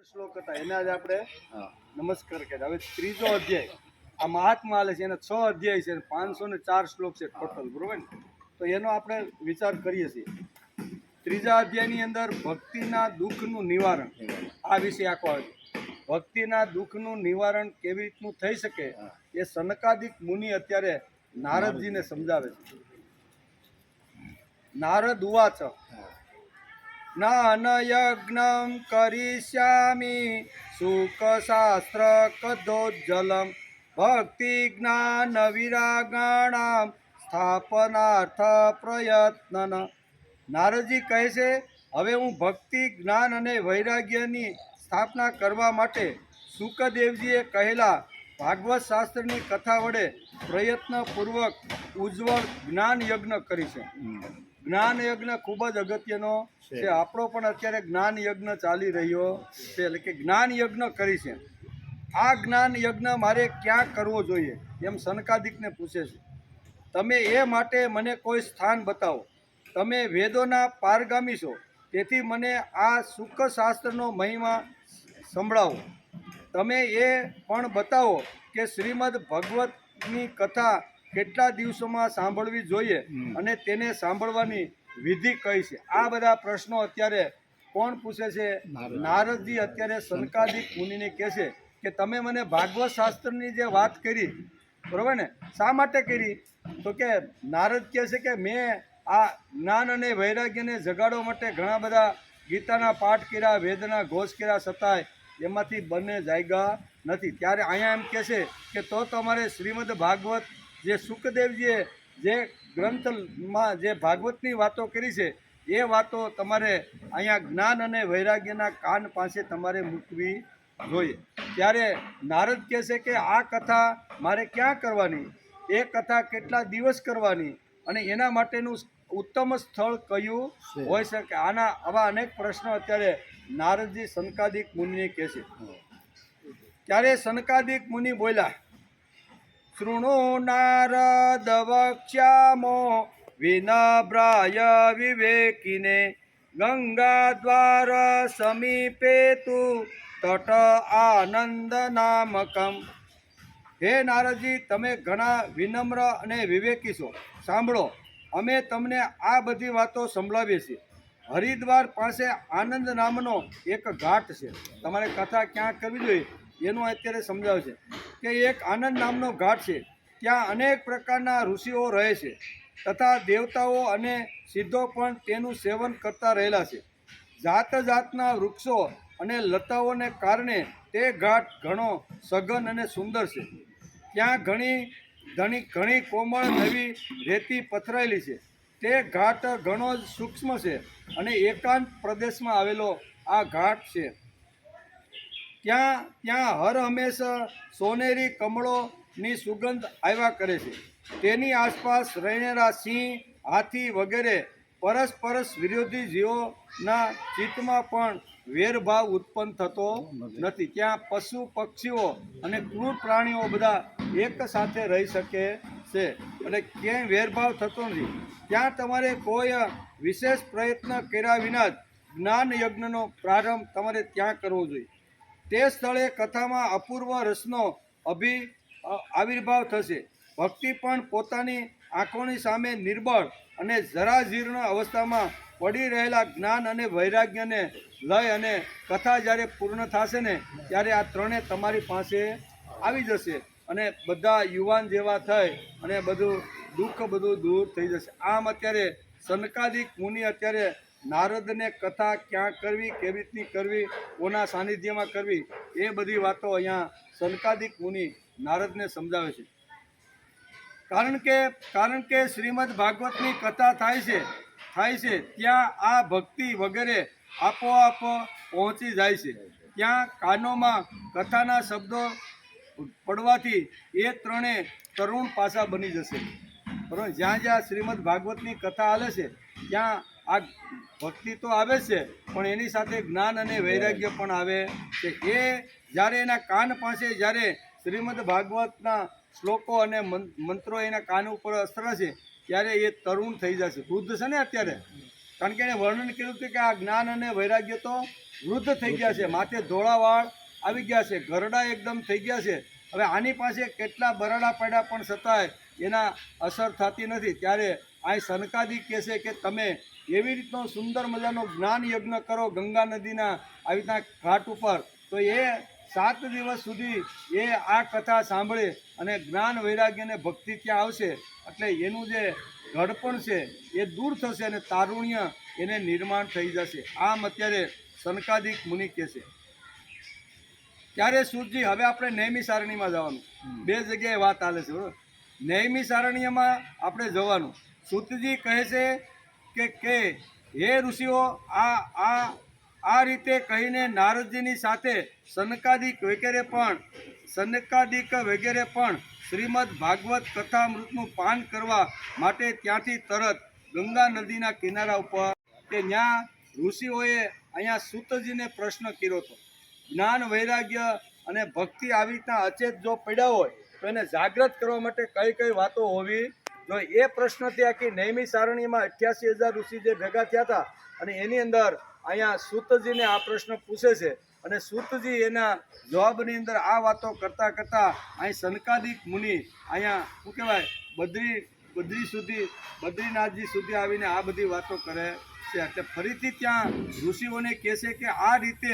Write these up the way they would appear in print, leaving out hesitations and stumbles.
શ્લોક હતા એને આજે આપણે નમસ્કાર કર્યા. હવે ત્રીજો અધ્યાય આ મહાત્મા આલે છે, એના 6 અધ્યાય છે, 504 શ્લોક છે ટોટલ, બરોબર ને? તો એનો આપણે વિચાર કરીએ છીએ. ત્રીજા અધ્યાયની અંદર ભક્તિના દુઃખનું નિવારણ, આ વિષય આખો આવે છે. ભક્તિના દુઃખનું નિવારણ કેવી રીતનું થઈ શકે એ સનકાદિક મુનિ અત્યારે નારદજીને સમજાવે છે. નારદ ઉવાચ જ્ઞાનયજ્ઞં કરિષ્યામિ સુખશાસ્ત્ર કદોજ્જલમ ભક્તિ જ્ઞાન વિરાગાણામ સ્થાપનાર્થ પ્રયત્નન. નારદજી કહે છે, હવે હું ભક્તિ જ્ઞાન અને વૈરાગ્યની સ્થાપના કરવા માટે શુકદેવજીએ કહેલા ભાગવત શાસ્ત્રની કથા વડે પ્રયત્નપૂર્વક ઉજ્જવળ જ્ઞાન યજ્ઞ કરી છે. જ્ઞાન યજ્ઞ ખૂબ જ અગત્યનો છે. આપણો પણ અત્યારે જ્ઞાન યજ્ઞ ચાલી રહ્યો છે, એટલે કે જ્ઞાન યજ્ઞ કરી છે. આ જ્ઞાન યજ્ઞ મારે ક્યાં કરવો જોઈએ એમ સનકાદિકને પૂછે છે. તમે એ માટે મને કોઈ સ્થાન બતાવો. તમે વેદોના પારગામી છો, તેથી મને આ શુકશાસ્ત્રનો મહિમા સંભળાવો. તમે એ પણ બતાવો કે શ્રીમદ ભગવતની કથા કેટલા દિવસોમાં સાંભળવી જોઈએ અને તેને સાંભળવાની વિધિ કઈ છે. આ બધા પ્રશ્નો અત્યારે કોણ પૂછે છે? નારદજી અત્યારે સનકાદિક મુનિને કહે છે કે તમે મને ભાગવત શાસ્ત્રની જે વાત કરી, બરાબર ને, શા માટે કરી? તો કે નારદ કહે છે કે મેં આ જ્ઞાન અને વૈરાગ્યને જગાડવા માટે ઘણા બધા ગીતાના પાઠ કર્યા, વેદના ઘોષ કર્યા, છતાંય એમાંથી બંને જાગ્યા નથી. ત્યારે અહીંયા એમ કહે છે કે તો તમારે શ્રીમદ ભાગવત જે શુકદેવજીએ જે ગ્રંથમાં જે ભાગવતની વાતો કરી છે એ વાતો તમારે અહીંયા જ્ઞાન અને વૈરાગ્યના કાન પાસે તમારે મૂકવી જોઈએ. ત્યારે નારદ કહે છે કે આ કથા મારે ક્યાં કરવાની, એ કથા કેટલા દિવસ કરવાની અને એના માટેનું ઉત્તમ સ્થળ કયું હોઈ શકે? આવા અનેક પ્રશ્નો અત્યારે નારદજી સનકાદિક મુનિને કહે છે. ત્યારે સનકાદિક મુનિ બોલ્યા, શૃણુ નારદ વક્ષ્યામો વિનમ્રાય વિવેકિને ગંગા દ્વાર સમીપે તુ તટ આનંદ નામકમ. હે નારદજી, તમે ઘણા વિનમ્ર અને વિવેકી છો. સાંભળો, અમે તમને આ બધી વાતો સંભળાવીએ છીએ. હરિદ્વાર પાસે આનંદ નામનો એક ઘાટ છે. તમારે કથા ક્યાં કરવી જોઈએ એનું અત્યારે સમજાવે છે કે એક આનંદ નામનો ઘાટ છે. ત્યાં અનેક પ્રકારના ઋષિઓ રહે છે તથા દેવતાઓ અને સિદ્ધો પણ તેનું સેવન કરતા રહેલા છે. જાત જાતના વૃક્ષો અને લતાઓને કારણે તે ઘાટ ઘણો સઘન અને સુંદર છે. ત્યાં ઘણી કોમળ નવી રેતી પથરાયેલી છે. તે ઘાટ ઘણો જ સૂક્ષ્મ છે અને એકાંત પ્રદેશમાં આવેલો આ ઘાટ છે. ત્યાં હર હંમેશા સોનેરી કમળોની સુગંધ આવ્યા કરે છે. તેની આસપાસ રહેનારા સિંહ, હાથી વગેરે પરસ્પરસ વિરોધી જીવોના ચિત્તમાં પણ વેરભાવ ઉત્પન્ન થતો નથી. ત્યાં પશુ પક્ષીઓ અને ક્રૂર પ્રાણીઓ બધા એક સાથે રહી શકે છે, એટલે ક્યાંય વેરભાવ થતો નથી. ત્યાં તમારે કોઈ વિશેષ પ્રયત્ન કર્યા વિના જ જ્ઞાન યજ્ઞનો પ્રારંભ તમારે ત્યાં કરવો જોઈએ. તે સ્થળે કથામાં અપૂર્વ રસનો આવિર્ભાવ થશે. ભક્તિ પણ પોતાની આંખોની સામે નિર્બળ અને જરાજીર્ણ અવસ્થામાં પડી રહેલા જ્ઞાન અને વૈરાગ્યને લઈ અને કથા જ્યારે પૂર્ણ થશે ને ત્યારે આ ત્રણે તમારી પાસે આવી જશે અને બધા યુવાન જેવા થઈ અને બધું દુઃખ બધું દૂર થઈ જશે. આમ અત્યારે સનકાદિક મુનિ અત્યારે નારદને કથા ક્યાં કરવી, કેવી રીતની કરવી, કોના સાનિધ્યમાં કરવી, એ બધી વાતો અહીંયા સનકાદિક મુનિ નારદને સમજાવે છે. કારણ કે શ્રીમદ ભાગવતની કથા થાય છે ત્યાં આ ભક્તિ વગેરે આપોઆપ પહોંચી જાય છે. ત્યાં કાનોમાં કથાના શબ્દો પડવાથી એ ત્રણે તરુણ પાસા બની જશે. બરાબર? જ્યાં જ્યાં શ્રીમદ ભાગવતની કથા હાલે છે ત્યાં આ ભક્તિ તો આવે છે પણ એની સાથે જ્ઞાન અને વૈરાગ્ય પણ આવે છે. એ જ્યારે એના કાન પાસે જ્યારે શ્રીમદ ભાગવતના શ્લોકો અને મંત્રો એના કાન ઉપર અસ્ત્ર છે ત્યારે એ તરુણ થઈ જશે. વૃદ્ધ છે ને અત્યારે, કારણ કે એણે વર્ણન કર્યું હતું કે આ જ્ઞાન અને વૈરાગ્ય તો વૃદ્ધ થઈ ગયા છે, માથે ધોળા વાળ આવી ગયા છે, ગરડા એકદમ થઈ ગયા છે. હવે આની પાસે કેટલા બરાડા પડ્યા પણ છતાંય એના અસર થતી નથી. ત્યારે આ સનકાદિક કહે છે કે તમે એવી રીતનો સુંદર મજાનો જ્ઞાન યજ્ઞ કરો ગંગા નદીના આવી રીતના ઘાટ ઉપર, તો એ 7 દિવસ સુધી એ આ કથા સાંભળે અને જ્ઞાન વૈરાગ્ય અને ભક્તિ ત્યાં આવશે. એટલે એનું જે ઘડપણ છે એ દૂર થશે અને તારુણ્ય એને નિર્માણ થઈ જશે. આમ અત્યારે સનકાદિક મુનિ કહે છે. ત્યારે સૂતજી, હવે આપણે નૈમી સારણીમાં જવાનું. 2 જગ્યાએ વાત ચાલે છે બરોબર. નૈમી સારણીમાં આપણે જવાનું. સૂતજી કહે છે કે હે ઋષિઓ, આ રીતે કહીને નારદજીની સાથે સનકાદિક વગેરે પણ શ્રીમદ ભાગવત કથામૃતનું પાન કરવા માટે ત્યાંથી તરત ગંગા નદીના કિનારા ઉપર કે ત્યાં ઋષિઓએ અહીંયા સૂતજીને પ્રશ્ન કર્યો હતો. જ્ઞાન વૈરાગ્ય અને ભક્તિ આવી રીતના અચેત જો પડ્યા હોય તો એને જાગૃત કરવા માટે કઈ કઈ વાતો હોવી જોઈએ. એ પ્રશ્નથી આખી નૈમી સારણીમાં 88,000 ઋષિ જે ભેગા થયા હતા અને એની અંદર અહીંયા સૂતજીને આ પ્રશ્ન પૂછે છે અને સૂતજી એના જવાબની અંદર આ વાતો કરતાં કરતાં અહીં સનકાદિક મુનિ અહીંયા શું કહેવાય બદ્રીનાથજી સુધી આવીને આ બધી વાતો કરે છે. એટલે ફરીથી ત્યાં ઋષિઓને કહે છે કે આ રીતે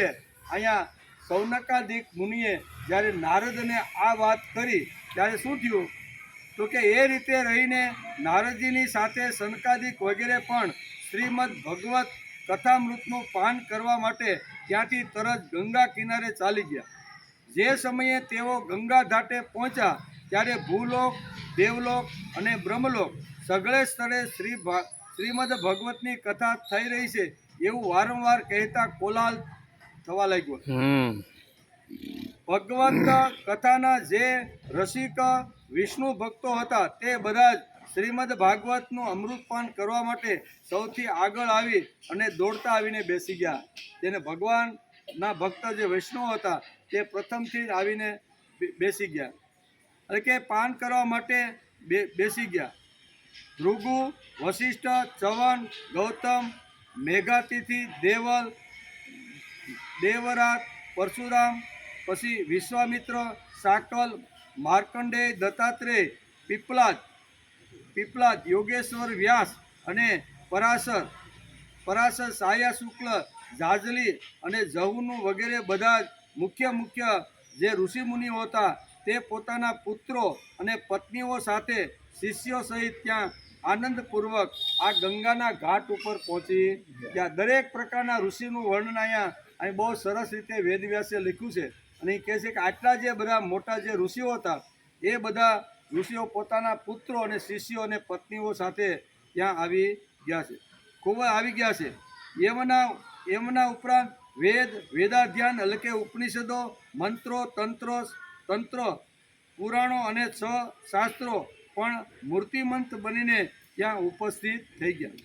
અહીંયા સૌનકાદિક મુનિએ જ્યારે નારદને આ વાત કરી ત્યારે શું થયું તો કે એ રીતે રહીને નારદજીની સાથે સનકાદિક વગેરે પણ શ્રીમદ ભગવત કથામૃતનું પાન કરવા માટે ત્યાંથી તરત ગંગા કિનારે ચાલી ગયા. જે સમયે તેઓ ગંગા ઘાટે પહોંચ્યા ત્યારે ભૂલોક, દેવલોક અને બ્રહ્મલોક સગળે સ્થળે શ્રીમદ ભગવતની કથા થઈ રહી છે એવું વારંવાર કહેતા કોલાહલ થવા લાગ્યો. ભગવત કથાના જે રસિક વિષ્ણુ ભક્તો હતા તે બધા જ શ્રીમદ ભાગવતનું અમૃતપાન કરવા માટે સૌથી આગળ આવી અને દોડતા આવીને બેસી ગયા. તેને ભગવાનના ભક્ત જે વૈષ્ણવ હતા તે પ્રથમથી જ આવીને બેસી ગયા, એટલે કે પાન કરવા માટે બેસી ગયા. ભૃગુ, વશિષ્ઠ, ચવન, ગૌતમ, મેઘાતિથિ, દેવરાત, પરશુરામ, પછી વિશ્વામિત્ર, સાકલ, માર્કંડેય, દત્તાત્રેય, પીપલાદ, યોગેશ્વર, વ્યાસ અને પરાશર, સાયા શુક્લ, જાજલી અને જહુનું વગેરે બધા જ મુખ્ય જે ઋષિમુનિઓ હતા તે પોતાના પુત્રો અને પત્નીઓ સાથે શિષ્યો સહિત ત્યાં આનંદપૂર્વક આ ગંગાના ઘાટ ઉપર પહોંચી ગયા. દરેક પ્રકારના ઋષિનું વર્ણન અહીં બહુ સરસ રીતે વેદવ્યાસે લખ્યું છે. અને એ કહે છે કે આટલા જે બધા મોટા જે ઋષિઓ હતા એ બધા ઋષિઓ પોતાના પુત્રો અને શિષ્યો અને પત્નીઓ સાથે ત્યાં આવી ગયા છે. એમના ઉપરાંત વેદાધ્યાન એટલે કે ઉપનિષદો, મંત્રો, તંત્ર, પુરાણો અને 6 શાસ્ત્રો પણ મૂર્તિમંત બનીને ત્યાં ઉપસ્થિત થઈ ગયા.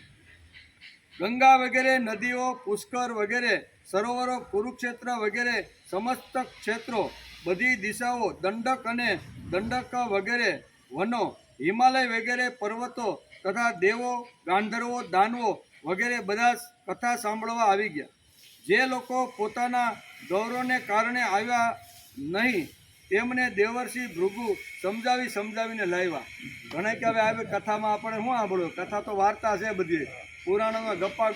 ગંગા વગેરે નદીઓ, પુષ્કર વગેરે સરોવરો, કુરુક્ષેત્ર વગેરે સમસ્ત ક્ષેત્રો, બધી દિશાઓ, દંડક વગેરે વનો, હિમાલય વગેરે પર્વતો તથા દેવો, ગાંધર્વો, દાનવો વગેરે બધા કથા સાંભળવા આવી ગયા. જે લોકો પોતાના ગૌરવને કારણે આવ્યા નહીં તેમને દેવર્ષિ ભૃગુ સમજાવીને લાવ્યા. ઘણા કે હવે આવે કથામાં આપણે શું સાંભળ્યું, કથા તો વાર્તા છે બધી, પુરાણોમાં ગપ્પા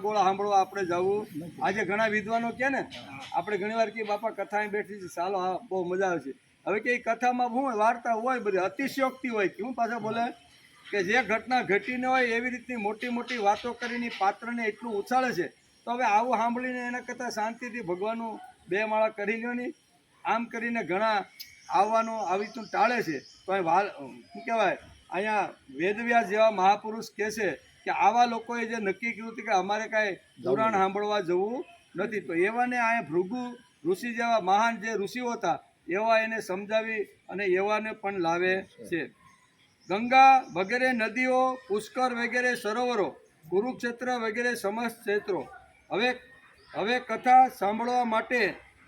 ગોળા સાંભળવા આપણે જવું. આજે ઘણા વિદ્વાનો કહે ને, આપણે ઘણીવાર કે બાપા કથા બેઠી છે, ચાલો હા બહુ મજા આવશે. હવે કે કથામાં શું વાર્તા હોય બધી અતિશયોક્તિ હોય, કેવું પાછા બોલે કે જે ઘટના ઘટીને હોય એવી રીતની મોટી વાતો કરીને પાત્રને એટલું ઉછાળે છે. તો હવે આવું સાંભળીને એના કરતાં શાંતિથી ભગવાનનું 2 માળા કરી લ્યો નહીં. આમ કરીને ઘણા આવવાનું આવી રીતનું ટાળે છે. તો શું કહેવાય, અહીંયા વેદવ્યાસ જેવા મહાપુરુષ કહે છે કે આવા લોકોએ જે નક્કી કર્યું હતું કે અમારે કાંઈ પુરાણ સાંભળવા જવું નથી, તો એવાને અહીંયા ભૃગુ ઋષિ જેવા મહાન જે ઋષિઓ હતા એવા એને સમજાવી અને એવાને પણ લાવે છે. ગંગા વગેરે નદીઓ, પુષ્કર વગેરે સરોવરો, કુરુક્ષેત્ર વગેરે સમસ્ત ક્ષેત્રો હવે કથા સાંભળવા માટે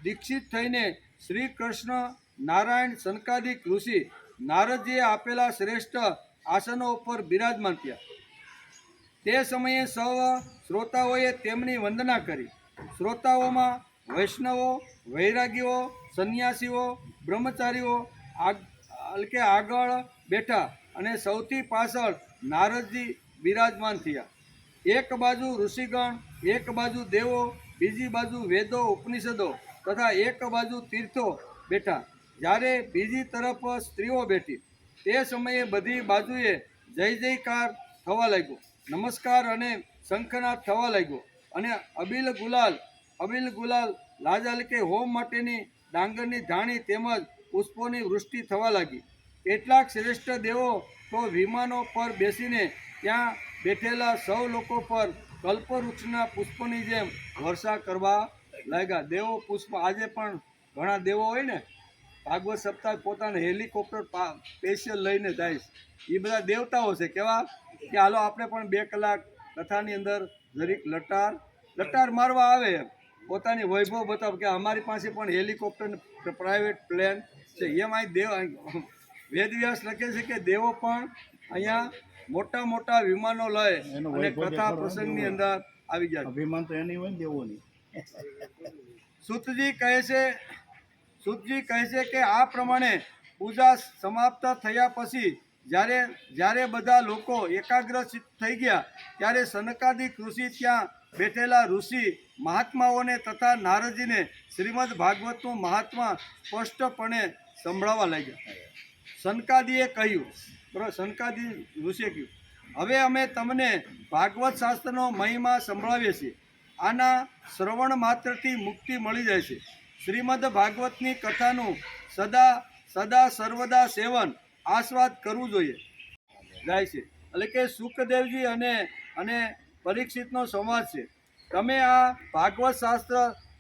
દીક્ષિત થઈને શ્રી કૃષ્ણ, નારાયણ, સનકાદિક ઋષિ નારદજીએ આપેલા શ્રેષ્ઠ આસનો ઉપર બિરાજમાન થયા. તે સમયે સૌ શ્રોતાઓએ તેમની વંદના કરી. શ્રોતાઓમાં વૈષ્ણવો, વૈરાગીઓ, સંન્યાસીઓ, બ્રહ્મચારીઓ આગળ બેઠા અને સૌથી પાછળ નારદજી બિરાજમાન થયા. એક બાજુ ઋષિગણ, એક બાજુ દેવો, બીજી બાજુ વેદો ઉપનિષદો તથા એક બાજુ તીર્થો બેઠા. જ્યારે બીજી તરફ સ્ત્રીઓ બેઠી. તે સમયે બધી બાજુએ જય જયકાર થવા લાગ્યો, નમસ્કાર અને શંખનાદ થવા લાગ્યો અને અબિલ ગુલાલ લાજાલ કે હોમ માટેની ડાંગરની ધાણી તેમજ પુષ્પોની વૃષ્ટિ થવા લાગી. કેટલાક શ્રેષ્ઠ દેવો તો વિમાનો પર બેસીને ત્યાં બેઠેલા સૌ લોકો પર કલ્પવૃક્ષના પુષ્પની જેમ વર્ષા કરવા લાગ્યા. દેવો પુષ્પ, આજે પણ ઘણા દેવો હોય ને, ભાગવત સપ્તાહ પોતાના હેલિકોપ્ટર સ્પેશિયલ લઈને જાય. એ બધા દેવતાઓ છે. કેવા કે હાલો આપણે પણ 2 કલાક કથાની અંદર જરીક લટાર મારવા આવે, પોતાની વૈભવ બતાવ કે અમારી પાસે પણ હેલિકોપ્ટર, પ્રાઇવેટ પ્લેન છે. એમાં વેદવ્યાસ લખે છે કે દેવો પણ અહીંયા મોટા મોટા વિમાનો લઈ અને કથા પ્રસંગની અંદર આવી જાય. અભિમાન તો એની હોય ને દેવોની. સુતજી કહે છે કે આ પ્રમાણે પૂજા સમાપ્ત થયા પછી જ્યારે બધા લોકો એકાગ્રચિત્ત થઈ ગયા ત્યારે સનકાદિક ઋષિ ત્યાં બેઠેલા ઋષિ મહાત્માઓને તથા નારદજીને શ્રીમદ ભાગવતનું મહાત્મા સ્પષ્ટપણે સંભળાવવા લાગ્યા. સનકાદીએ કહ્યું, બરાબર, સનકાદી ઋષિએ કહ્યું, હવે અમે તમને ભાગવત શાસ્ત્રનો મહિમા સંભળાવીએ છીએ. આના શ્રવણ માત્રથી મુક્તિ મળી જાય છે. શ્રીમદ ભાગવતની કથાનું સદા સર્વદા સેવન આસ્વાદ કરવું જોઈએ જાય છે. એટલે કે સુખદેવજી અને પરીક્ષિતનો સંવાદ છે. તમે આ ભાગવત શાસ્ત્ર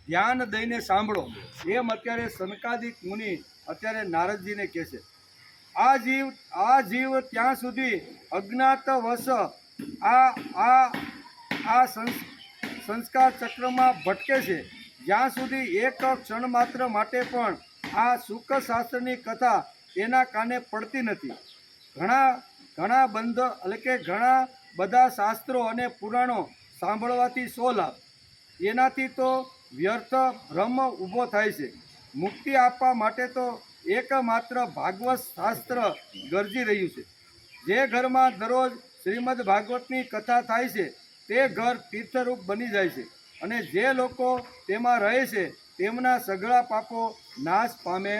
ધ્યાન દઈને સાંભળો, એમ અત્યારે સનકાદિક મુનિ અત્યારે નારદજીને કહે છે. આ જીવ ત્યાં સુધી અજ્ઞાતવશ આ સંસ્કાર ચક્રમાં ભટકે છે જ્યાં સુધી એક ક્ષણ માત્ર માટે પણ આ સુખ શાસ્ત્રની કથા એના કાને પડતી નથી. ઘણા બધા શાસ્ત્રો અને પુરાણો સાંભળવાથી શો લાભ? એનાથી તો વ્યર્થ ભ્રમ ઊભો થાય છે. મુક્તિ આપવા માટે તો એકમાત્ર ભાગવત શાસ્ત્ર ગરજી રહ્યું છે. જે ઘરમાં દરરોજ શ્રીમદ ભાગવતની કથા થાય છે તે ઘર તીર્થરૂપ બની જાય છે અને જે લોકો તેમાં રહે છે તેમના સઘળા પાપો નાશ પામે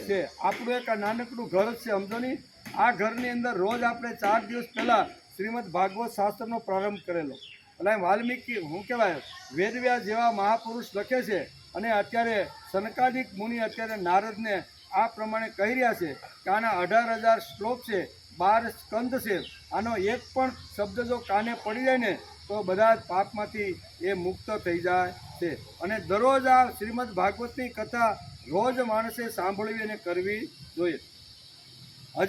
છે. આપણું એક નાનકડું ઘર છે, સમજો નહીં. આ ઘરની અંદર રોજ આપણે 4 દિવસ પહેલાં શ્રીમદ ભાગવત શાસ્ત્રનો પ્રારંભ કરેલો. એટલે વાલ્મીકી, શું કહેવાય, વેદવ્યાસ જેવા મહાપુરુષ લખે છે અને અત્યારે સનકાદિક મુનિ અત્યારે નારદને આ પ્રમાણે કહી રહ્યા છે કે આના 18,000 શ્લોક છે, 12 સ્કંદ છે. આનો એક પણ શબ્દ જો કાને પડી જાય ને તો બધા જ પાપમાંથી એ મુક્ત થઈ જાય છે. અને દરરોજ આ શ્રીમદ ભાગવતની કથા રોજ માણસે સાંભળવી અને કરવી જોઈએ.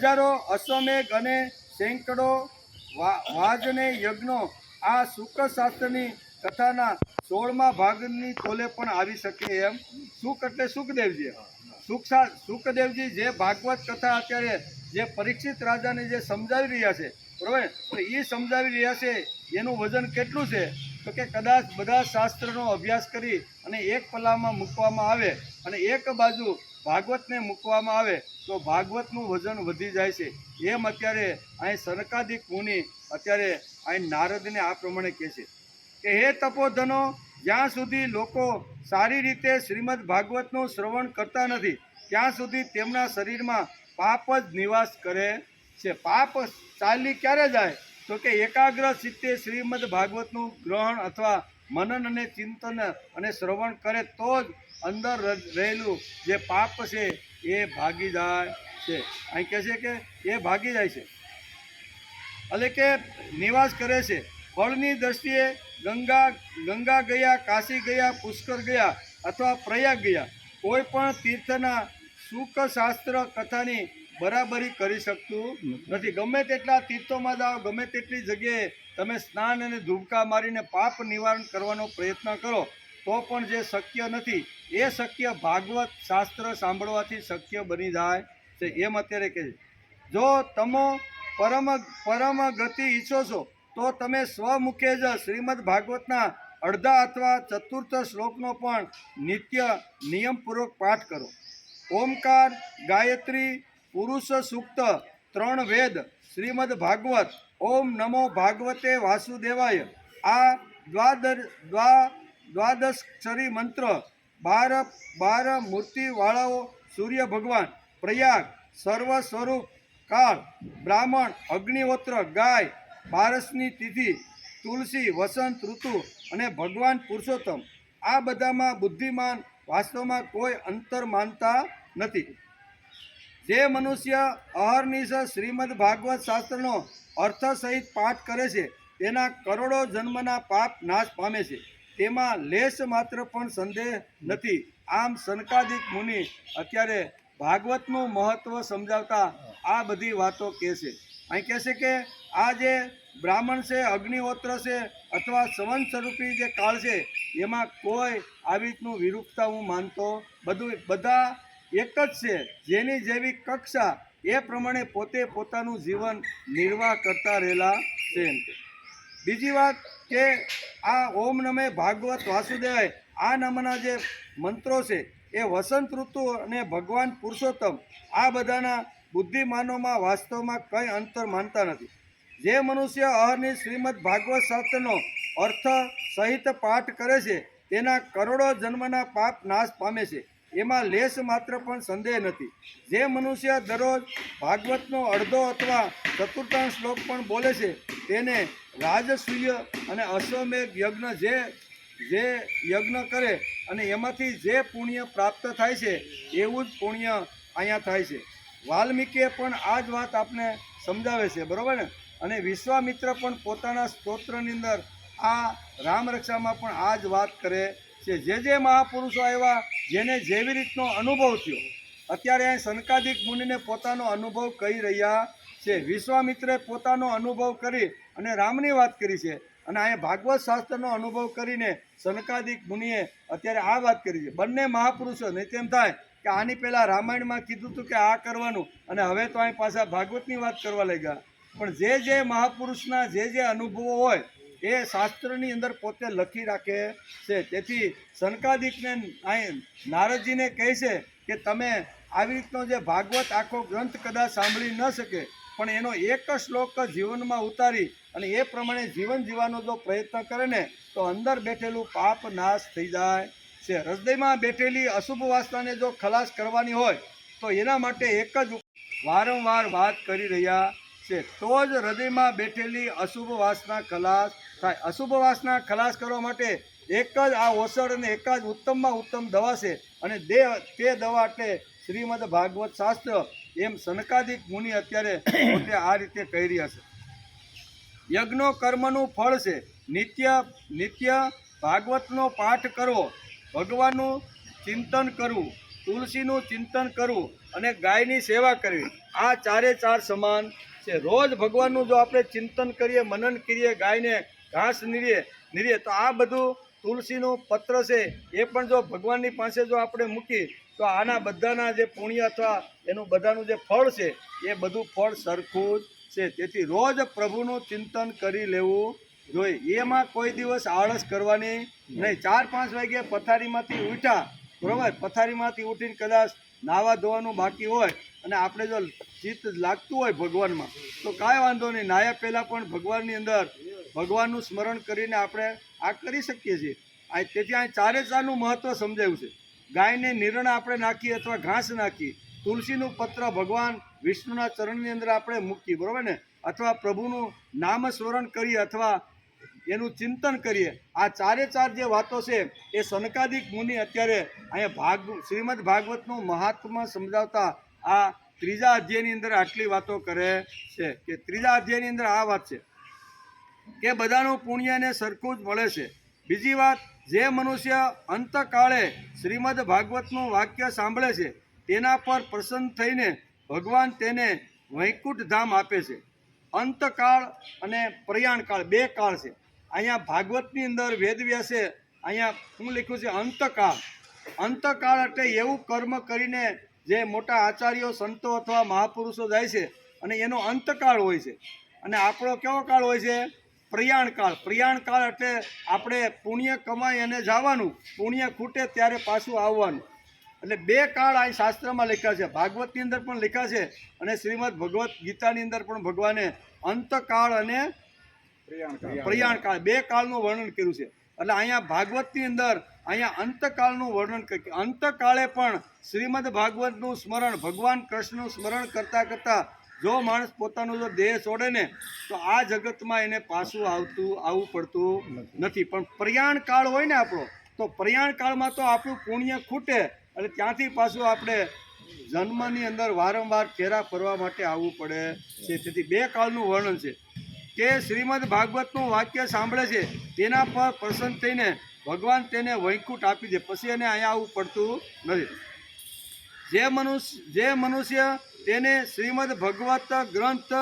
હજારો અશ્વમેઘ અને સેંકડો વાજને યજ્ઞો આ સુખ શાસ્ત્રની કથાના 16મા ભાગની તોલે પણ આવી શકે એમ. સુખ એટલે સુખદેવજી. સુખદેવજી જે ભાગવત કથા અત્યારે જે પરીક્ષિત રાજાને જે સમજાવી રહ્યા છે, બરાબર, તો એ સમજાવી રહ્યા છે એનું વજન કેટલું છે? તો કે કદાચ બધા શાસ્ત્રનો અભ્યાસ કરી અને એક પલ્લામાં મૂકવામાં આવે અને એક બાજુ ભાગવતને મૂકવામાં આવે તો ભાગવતનું વજન વધી જાય છે. એમ અત્યારે અહીં સનકાદિક મુનિ અત્યારે અહીં નારદને આ પ્રમાણે કહે છે કે હે તપોધનો, જ્યાં સુધી લોકો સારી રીતે શ્રીમદ ભાગવતનું શ્રવણ કરતા નથી ત્યાં સુધી તેમના શરીરમાં પાપ જ નિવાસ કરે છે. પાપ ચાલી ક્યારે જાય? તો કે એકાગ્ર ચિત્તે શ્રીમદ ભાગવતનું ગ્રહણ અથવા મનન અને ચિંતન અને શ્રવણ કરે તો જ અંદર રહેલું જે પાપ છે એ ભાગી જાય છે. અહીં કહે છે કે એ ભાગી જાય છે, એટલે કે નિવાસ કરે છે. ફળની દ્રષ્ટિએ ગંગા ગયા, કાશી ગયા, પુષ્કર ગયા અથવા પ્રયાગ ગયા, કોઈ પણ તીર્થના સુખ શાસ્ત્ર કથાની બરાબરી કરી શકતું નથી. ગમે તેટલા તીર્થોમાં જાઓ, ગમે તેટલી જગ્યાએ તમે સ્નાન અને ધૂબકા મારીને પાપ નિવારણ કરવાનો પ્રયત્ન કરો તો પણ જે શક્ય નથી એ શક્ય ભાગવત શાસ્ત્ર સાંભળવાથી શક્ય બની જાય છે. એમ અત્યારે કહે છે. જો તમે પરમ ગતિ ઈચ્છો છો તો તમે સ્વમુખે જ શ્રીમદ ભાગવતના અડધા અથવા ચતુર્થ શ્લોકનો પણ નિત્ય નિયમપૂર્વક પાઠ કરો. ઓમકાર, ગાયત્રી, પુરુષ સૂક્ત, 3 વેદ, શ્રીમદ ભાગવત, ઓમ નમો ભાગવતે વાસુદેવાય, આ દ્વાદશક્ષરી મંત્ર 12 મૂર્તિવાળાઓ સૂર્ય ભગવાન, પ્રયાગ, સર્વ સ્વરૂપ, કાળ, બ્રાહ્મણ, અગ્નિહોત્ર, ગાય, બારસની તિથિ, તુલસી, વસંત ઋતુ અને ભગવાન પુરુષોત્તમ, આ બધામાં બુદ્ધિમાન વાસ્તવમાં કોઈ અંતર માનતા નથી. જે મનુષ્ય અહર્નિશ શ્રીમદ ભાગવત શાસ્ત્રનો અર્થ સહિત પાઠ કરે છે તેના કરોડો જન્મના પાપ નાશ પામે છે, તેમાં લેશ માત્ર પણ સંદેહ નથી. આમ સનકાદિક મુનિ અત્યારે ભાગવતનું મહત્ત્વ સમજાવતા આ બધી વાતો કહે છે. અહીં કહે છે કે આ જે બ્રાહ્મણ છે, અગ્નિહોત્ર છે અથવા સંવંત સ્વરૂપી જે કાળ છે એમાં કોઈ આવી રીતનું વિરૂપતા હું માનતો બધા એક જ છે. જેની જેવી કક્ષા એ પ્રમાણે પોતે પોતાનું જીવન નિર્વાહ કરતા રહેલા છે. બીજી વાત કે આ ઓમ નમે ભાગવત વાસુદેવાય, આ નામના જે મંત્રો છે એ વસંત ઋતુ અને ભગવાન પુરુષોત્તમ, આ બધાના બુદ્ધિમાનોમાં વાસ્તવમાં કંઈ અંતર માનતા નથી. જે મનુષ્ય અહર્નિશ શ્રીમદ ભાગવત શાસ્ત્રનો અર્થ સહિત પાઠ કરે છે તેના કરોડો જન્મના પાપ નાશ પામે છે, એમાં લેશ માત્ર પણ સંદેહ નથી. જે મનુષ્ય દરરોજ ભાગવતનો અડધો અથવા ચતુર્થાંશ શ્લોક પણ બોલે છે તેને રાજસૂય અને અશ્વમેઘ યજ્ઞ જે યજ્ઞ કરે અને એમાંથી જે પુણ્ય પ્રાપ્ત થાય છે એવું જ પુણ્ય અહીંયા થાય છે. વાલ્મીકીએ પણ આ જ વાત આપને સમજાવે છે, બરાબર ને. અને વિશ્વામિત્ર પણ પોતાના સ્તોત્રની અંદર આ રામરક્ષામાં પણ આ જ વાત કરે છે. જે મહાપુરુષો આવ્યા જેને જેવી રીતનો અનુભવ થયો, અત્યારે અહીં સનકાદિક મુનિને પોતાનો અનુભવ કહી રહ્યા છે. વિશ્વામિત્રે પોતાનો અનુભવ કરી અને રામની વાત કરી છે, અને અહીંયા ભાગવત શાસ્ત્રનો અનુભવ કરીને સનકાદિક મુનિએ અત્યારે આ વાત કરી છે. બંને મહાપુરુષો, નહીં તેમ થાય કે આની પહેલાં રામાયણમાં કીધું હતું કે આ કરવાનું અને હવે તો અહીં પાછા ભાગવતની વાત કરવા લાગ્યા. પણ જે મહાપુરુષના જે અનુભવો હોય એ શાસ્ત્રની અંદર પોતે લખી રાખે છે. તેથી સનકાદિકને અહીં નારદજીને કહે છે કે તમે આવી રીતનો જે ભાગવત આખો ગ્રંથ કદાચ સાંભળી ન શકે પણ એનો એક શ્લોક જીવનમાં ઉતારી અને એ પ્રમાણે જીવન જીવવાનો જો પ્રયત્ન કરે ને તો અંદર બેઠેલું પાપ નાશ થઈ જાય છે. હૃદયમાં બેઠેલી અશુભ વાસનાને જો ખલાસ કરવાની હોય તો એના માટે એક જ વારંવાર વાત કરી રહ્યા છે, તો જ હૃદયમાં બેઠેલી અશુભ વાસના ખલાસ થાય. અશુભ વાસના ખલાસ કરવા માટે એક જ આ ઔષધ અને એક જ ઉત્તમમાં ઉત્તમ દવા છે, અને તે દવા એટલે શ્રીમદ ભાગવત શાસ્ત્ર. એમ સનકાદિક મુનિ અત્યારે પોતે આ રીતે કહી રહ્યા છે. યજ્ઞો કર્મનું ફળ છે. નિત્ય ભાગવતનો પાઠ કરવો, ભગવાનનું ચિંતન કરવું, તુલસીનું ચિંતન કરવું અને ગાયની સેવા કરવી, આ ચારે ચાર સમાન છે. રોજ ભગવાનનું જો આપણે ચિંતન કરીએ, મનન કરીએ, ગાયને ઘાસ નીરીએ તો આ બધું તુલસીનું પત્ર છે એ પણ જો ભગવાનની પાસે જો આપણે મૂકી તો આના બધાના જે પુણ્ય અથવા એનું બધાનું જે ફળ છે એ બધું ફળ સરખું જ છે. તેથી રોજ પ્રભુનું ચિંતન કરી લેવું જોઈએ. એમાં કોઈ દિવસ આળસ કરવાની નહીં. 4-5 વાગ્યે પથારીમાંથી ઉઠ્યા, બરાબર, પથારીમાંથી ઉઠીને કદાચ નાવા ધોવાનું બાકી હોય અને આપણે જો ચિત્ત લાગતું હોય ભગવાનમાં તો કાંઈ વાંધો નહીં, નાયા પહેલાં પણ ભગવાનની અંદર ભગવાનનું સ્મરણ કરીને આપણે આ કરી શકીએ છીએ. તેથી આ ચારે ચારનું મહત્ત્વ સમજાયું છે. ગાયને નિરણ આપણે નાખીએ અથવા ઘાસ નાખી, તુલસીનું પત્ર ભગવાન વિષ્ણુના ચરણની અંદર આપણે મૂકીએ, બરાબર ને, અથવા પ્રભુનું નામ સ્મરણ કરીએ અથવા એનું ચિંતન કરીએ. આ ચારે ચાર જે વાતો છે એ સનકાદિક મુનિ અત્યારે અહીંયા શ્રીમદ ભાગવતનું મહાત્મા સમજાવતા આ 3જા અધ્યાયની અંદર આટલી વાતો કરે છે. કે 3જા અધ્યાયની અંદર આ વાત છે કે બધાનું પુણ્યને સરખું જ મળે છે. બીજી વાત, જે મનુષ્ય અંતકાળે શ્રીમદ ભાગવતનું વાક્ય સાંભળે છે તેના પર પ્રસન્ન થઈને ભગવાન તેને વૈકુંઠ ધામ આપે છે. અંતકાળ અને પ્રયાણકાળ 2 કાળ છે. અહીંયા ભાગવતની અંદર વેદવ્યાસે અહીંયા શું લખ્યું છે? અંતકાળ. અંતકાળ એટલે એવું કર્મ કરીને જે મોટા આચાર્યો, સંતો અથવા મહાપુરુષો જાય છે અને એનો અંતકાળ હોય છે. અને આપણો કેવો કાળ હોય છે? પ્રયાણ કાળ એટલે આપણે પુણ્ય કમાઈ અને જવાનું, પુણ્ય ખૂટે ત્યારે પાછું આવવાનું. એટલે બે કાળ આ શાસ્ત્રમાં લખ્યા છે, ભાગવતની અંદર પણ લખ્યા છે અને શ્રીમદ ભગવદ્ ગીતાની અંદર પણ ભગવાને અંતકાળ અને પ્રયાણ કાળ બે કાળનું વર્ણન કર્યું છે. એટલે અહીંયા ભાગવતની અંદર અહીંયા અંતકાળનું વર્ણન કર્યું. અંતકાળે પણ શ્રીમદ ભાગવતનું સ્મરણ, ભગવાન કૃષ્ણનું સ્મરણ કરતાં કરતાં જો માણસ પોતાનો જો દેહ છોડે ને તો આ જગતમાં એને પાછું આવવું પડતું નથી. પણ પ્રયાણ કાળ હોય ને આપણો, તો પ્રયાણ કાળમાં તો આપણું પુણ્ય ખૂટે એટલે ત્યાંથી પાછું આપણે જન્મની અંદર વારંવાર ફેરા ફરવા માટે આવવું પડે છે. તેથી બે કાળનું વર્ણન છે કે શ્રીમદ ભાગવતનું વાક્ય સાંભળે છે તેના પર પ્રસન્ન થઈને ભગવાન તેને વૈકુંઠ આપી દે, પછી એને અહીંયા આવવું પડતું નથી. જે મનુષ્ય તેને શ્રીમદ ભગવત ગ્રંથ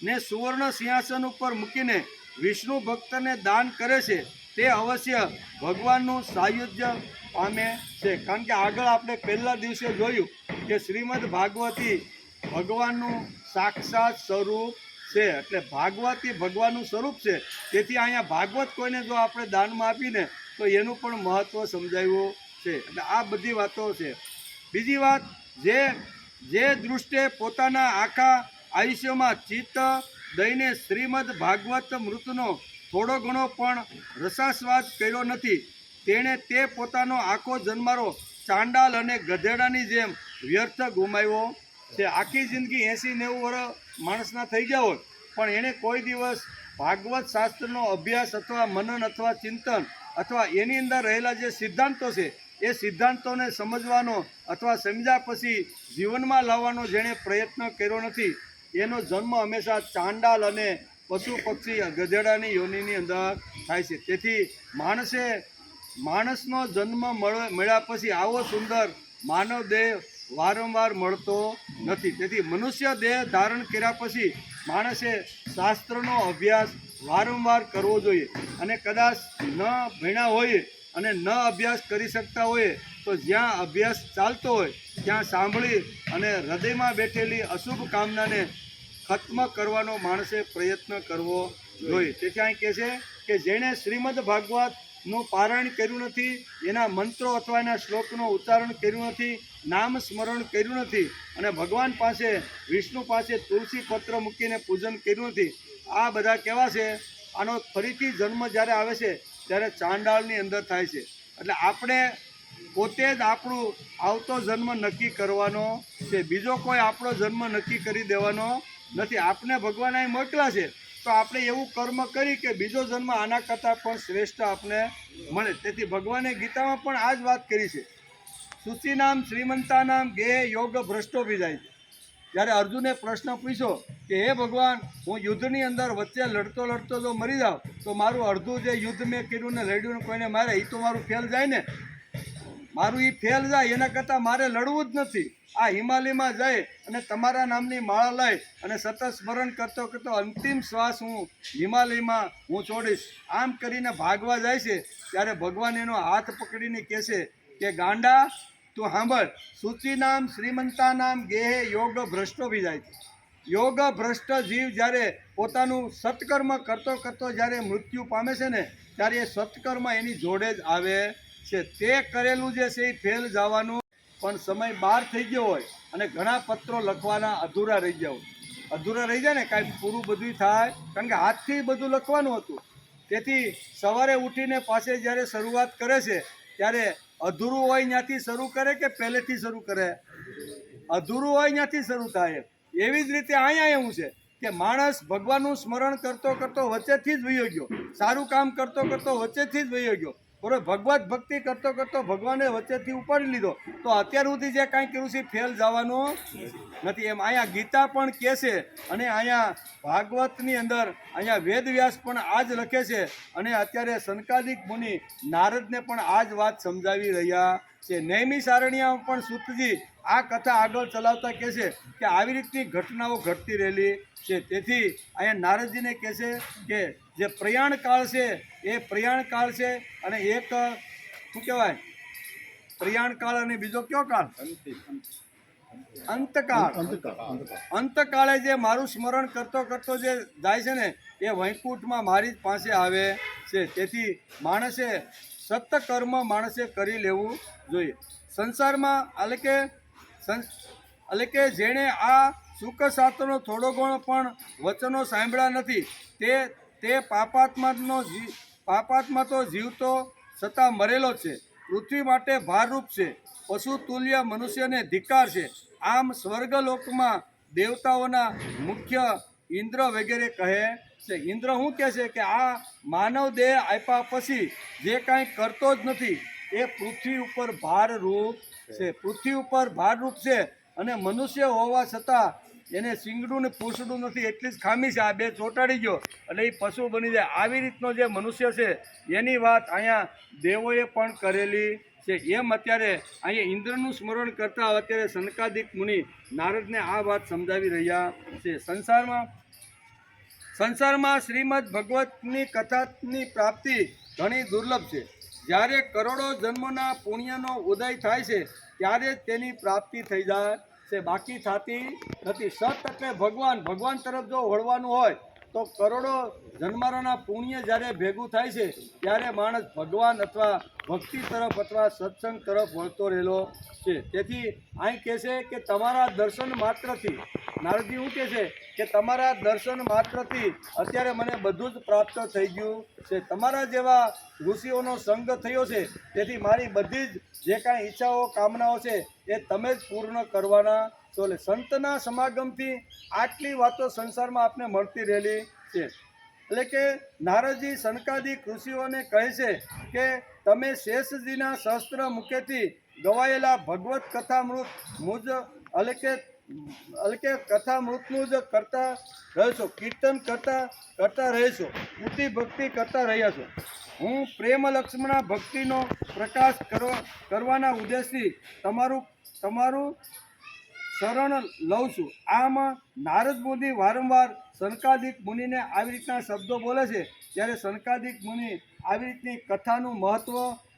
ને સુવર્ણ સિંહાસન ઉપર મૂકીને વિષ્ણુ ભક્તને દાન કરે છે તે અવશ્ય ભગવાનનું સાયુજ્ય પામે છે. કારણ કે આગળ આપણે પહેલા દિવસે જોયું કે શ્રીમદ ભાગવતી ભગવાનનું સાક્ષાત સ્વરૂપ છે. એટલે ભાગવતી ભગવાનનું સ્વરૂપ છે. તેથી અહીંયા ભાગવત કોઈને જો આપણે દાનમાં આપીને તો એનું પણ મહત્ત્વ સમજાવ્યું છે. એટલે આ બધી વાતો છે. બીજી વાત, જે દૃષ્ટિએ પોતાના આખા આયુષ્યમાં ચિત્ત દઈને શ્રીમદ ભાગવત મૃતનો થોડો ઘણો પણ રસાસ્વાદ કર્યો નથી, તેણે તે પોતાનો આખો જન્મારો ચાંડાલ અને ગધેડાની જેમ વ્યર્થ ગુમાવ્યો છે. આખી જિંદગી 80-90 વર્ષ માણસના થઈ ગયા હોય પણ એણે કોઈ દિવસ ભાગવત શાસ્ત્રનો અભ્યાસ અથવા મનન અથવા ચિંતન અથવા એની અંદર રહેલા જે સિદ્ધાંતો છે એ સિદ્ધાંતોને સમજવાનો અથવા સમજ્યા પછી જીવનમાં લાવવાનો જેણે પ્રયત્ન કર્યો નથી એનો જન્મ હંમેશા ચાંડાલ અને પશુ પક્ષી ગધેડાની યોનિની અંદર થાય છે. તેથી માણસનો જન્મ મળ્યા પછી આવો સુંદર માનવ દેહ વારંવાર મળતો નથી. તેથી મનુષ્ય દેહ ધારણ કર્યા પછી માણસે શાસ્ત્રનો અભ્યાસ વારંવાર કરવો જોઈએ. અને કદાચ ન ભણ્યા હોઈએ અને ન અભ્યાસ કરી શકતા હોઈએ તો જ્યાં અભ્યાસ ચાલતો હોય ત્યાં સાંભળી અને હૃદયમાં બેઠેલી અશુભ કામનાને ખત્મ કરવાનો માણસે પ્રયત્ન કરવો જોઈએ. તેથી અહીં કહે છે કે જેણે શ્રીમદ ભાગવતનું પારાયણ કર્યું નથી, એના મંત્રો અથવા એના શ્લોકનું ઉચ્ચારણ કર્યું નથી, નામ સ્મરણ કર્યું નથી અને ભગવાન પાસે વિષ્ણુ પાસે તુલસી પત્ર મૂકીને પૂજન કર્યું નથી, આ બધા કેવા છે? આનો ફરીથી જન્મ જ્યારે આવે છે ત્યારે ચાંડાળની અંદર થાય છે. એટલે આપણે પોતે જ આપણું આવતો જન્મ નક્કી કરવાનો છે, બીજો કોઈ આપણો જન્મ નક્કી કરી દેવાનો નથી. આપણે ભગવાન અહીં મોકલા છે તો આપણે એવું કર્મ કરી કે બીજો જન્મ આના કરતાં પણ શ્રેષ્ઠ આપણે મળે. તેથી ભગવાને ગીતામાં પણ આ જ વાત કરી છે, શુચિનામ શ્રીમંતાનામ ગેહ યોગ ભ્રષ્ટો જાય. જ્યારે અર્જુને પ્રશ્ન પૂછ્યો કે હે ભગવાન, હું યુદ્ધની અંદર વચ્ચે લડતો જો મરી જાઉં તો મારું અડધું જે યુદ્ધ મેં કર્યું ને લડ્યું ને કોઈને મારે એ તો મારું ફેલ જાય ને, મારું એ ફેલ જાય એના કરતાં મારે લડવું જ નથી. આ હિમાલયમાં જઈ અને તમારા નામની માળા લઈ અને સતત સ્મરણ કરતો અંતિમ શ્વાસ હું હિમાલયમાં હું છોડીશ. આમ કરીને ભાગવા જાય છે ત્યારે ભગવાન એનો હાથ પકડીને કહે છે કે ગાંડા તું સાંભળ, સૂચિનામ શ્રીમંતાનામ ગેહે યોગ ભ્રષ્ટો બી જાય છે. યોગ ભ્રષ્ટ જીવ જ્યારે પોતાનું સત્કર્મ કરતો જ્યારે મૃત્યુ પામે છે ને ત્યારે એ સત્કર્મ એની જોડે જ આવે છે. તે કરેલું જે છે એ ફેલ જવાનું, પણ સમય બહાર થઈ ગયો હોય અને ઘણા પત્રો લખવાના અધૂરા રહી જાય ને કાંઈ પૂરું બધું થાય, કારણ કે હાથથી બધું લખવાનું હતું. તેથી સવારે ઉઠીને પાસે જ્યારે શરૂઆત કરે છે ત્યારે અધૂરું હોય ત્યાંથી શરૂ કરે કે પહેલેથી શરૂ કરે? અધૂરું હોય ત્યાંથી શરૂ થાય. એવી જ રીતે અહીંયા એવું છે કે માણસ ભગવાનનું સ્મરણ કરતો વચ્ચેથી જ વયો ગયો, સારું કામ કરતો વચ્ચેથી જ વયો ગયો, બરોબર, ભગવત ભક્તિ કરતો ભગવાને વચ્ચેથી ઉપાડી લીધો તો અત્યાર સુધી જે કાંઈ કર્યું છે ફેલ જવાનું નથી. એમ અહીંયા ગીતા પણ કહે છે અને અહીંયા ભાગવતની અંદર અહીંયા વેદવ્યાસ પણ આ જ લખે છે અને અત્યારે સનકાદિક મુનિ નારદને પણ આ જ વાત સમજાવી રહ્યા છે. નૈમિ સારણ્યમાં પણ સૂતજી આ કથા આગળ ચલાવતા કહે છે કે આવી રીતની ઘટનાઓ ઘટતી રહેલી છે. તેથી અહીંયા નારદજીને કહે છે કે જે પ્રયાણ કાળ છે એ પ્રયાણ કાળ છે અને એક શું કહેવાય પ્રયાણ કાળ અને બીજો કયો કાળ? અંતકાળ અંતકાળે જે મારું સ્મરણ કરતો કરતો જે જાય છે ને એ વૈકુંઠમાં મારી જ પાસે આવે છે. તેથી માણસે સત્કર્મ માણસે કરી લેવું જોઈએ. સંસારમાં એટલે કે જેણે આ સુખ શાસ્ત્રનો થોડો ઘણો પણ વચનો સાંભળ્યા નથી તે પાપાત્મા તો જીવતો છતાં મરેલો છે. પૃથ્વી માટે ભારરૂપ છે. પશુ તુલ્ય મનુષ્યને ધિક્કાર છે. આમ સ્વર્ગલોકમાં દેવતાઓના મુખ્ય ઇન્દ્ર વગેરે કહે છે. ઇન્દ્ર શું કહે છે કે આ માનવ દેહ આપ્યા પછી જે કાંઈ કરતો જ નથી એ પૃથ્વી ઉપર ભારરૂપ છે. પૃથ્વી ઉપર ભારરૂપ છે અને મનુષ્ય હોવા છતાં એને શીંગડું ને પૂંછડું નથી, એટલી જ ખામી છે. આ બે ચોંટાડી ગયો એટલે એ પશુ બની જાય. આવી રીતનો જે મનુષ્ય છે એની વાત અહીંયા દેવોએ પણ કરેલી છે. એમ અત્યારે અહીંયા ઇન્દ્રનું સ્મરણ કરતા અત્યારે સનકાદિક મુનિ નારદને આ વાત સમજાવી રહ્યા છે. સંસારમાં શ્રીમદ ભગવતની કથાની પ્રાપ્તિ ઘણી દુર્લભ છે. જ્યારે કરોડો જન્મના પુણ્યનો ઉદય થાય છે ત્યારે જ તેની પ્રાપ્તિ થઈ જાય છે, બાકી થતી નથી. સત એટલે ભગવાન તરફ જો વળવાનું હોય તો કરોડો જન્મારાના પુણ્ય જ્યારે ભેગું થાય છે ત્યારે માણસ ભગવાન અથવા ભક્તિ તરફ અથવા સત્સંગ તરફ વળતો રહેલો છે. તેથી અહીં કહે છે કે તમારા દર્શન માત્રથી, નારદજી શું કહે છે કે તમારા દર્શન માત્રથી અત્યારે મને બધું જ પ્રાપ્ત થઈ ગયું છે. તમારા જેવા ઋષિઓનો સંગ થયો છે તેથી મારી બધી જ જે કાંઈ ઈચ્છાઓ કામનાઓ છે એ તમે જ પૂર્ણ કરવાના છો. એટલે સંતના સમાગમથી આટલી વાતો સંસારમાં આપને મળતી રહેલી છે. એટલે કે નારદજી સનકાદિક ઋષિઓને કહે છે કે તમે શેષજીના સહસ્ત્ર મુખેથી ગવાયેલા ભગવત કથામૃત મુજ એટલે કે કથામૃતનું જ કરતા રહેશો, કીર્તન કરતા રહેશો, સ્તુતિ ભક્તિ કરતા રહ્યા છો. હું પ્રેમ લક્ષ્મણા ભક્તિનો પ્રકાશ કરવાના ઉદ્દેશથી તમારું શરણ લઉં છું. આમ નારદ મુનિ વારંવાર સનકાદિક મુનિને આવી રીતના શબ્દો બોલે છે. ત્યારે સનકાદિક મુનિ આવી રીતની કથાનું મહત્ત્વ,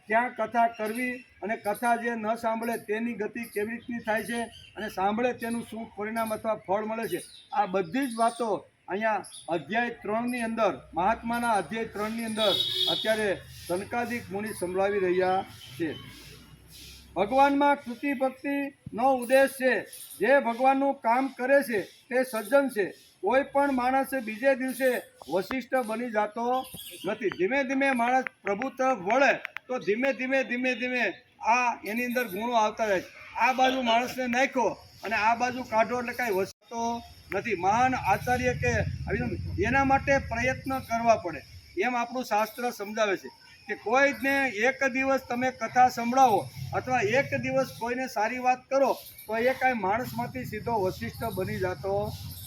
ક્યાં કથા કરવી અને કથા જે ન સાંભળે તેની ગતિ કેવી રીતની થાય છે અને સાંભળે તેનું શું પરિણામ અથવા ફળ મળે છે, આ બધી જ વાતો અહીંયા અધ્યાય 3ની અંદર, મહાત્માના અધ્યાય 3ની અંદર અત્યારે સનકાદિક મુનિ સંભળાવી રહ્યા છે. ભગવાનમાં કૃતિ ભક્તિનો ઉદ્દેશ છે. જે ભગવાનનું કામ કરે છે તે સજ્જન છે. કોઈ પણ માણસ બીજે દિવસે વશિષ્ઠ બની જતો નથી. ધીમે ધીમે માણસ પ્રભુ તરફ વળે તો ધીમે ધીમે આ એની અંદર ગુણો આવતા જાય છે. આ બાજુ માણસને નાખ્યો અને આ બાજુ કાઢો એટલે કાંઈ વસતો નથી. મહાન આચાર્ય કે એના માટે પ્રયત્ન કરવા પડે એમ આપણું શાસ્ત્ર સમજાવે છે કે કોઈને એક દિવસ તમે કથા સંભળાવો અથવા એક દિવસ કોઈને સારી વાત કરો તો એ કાંઈ માણસમાંથી સીધો વશિષ્ઠ બની જતો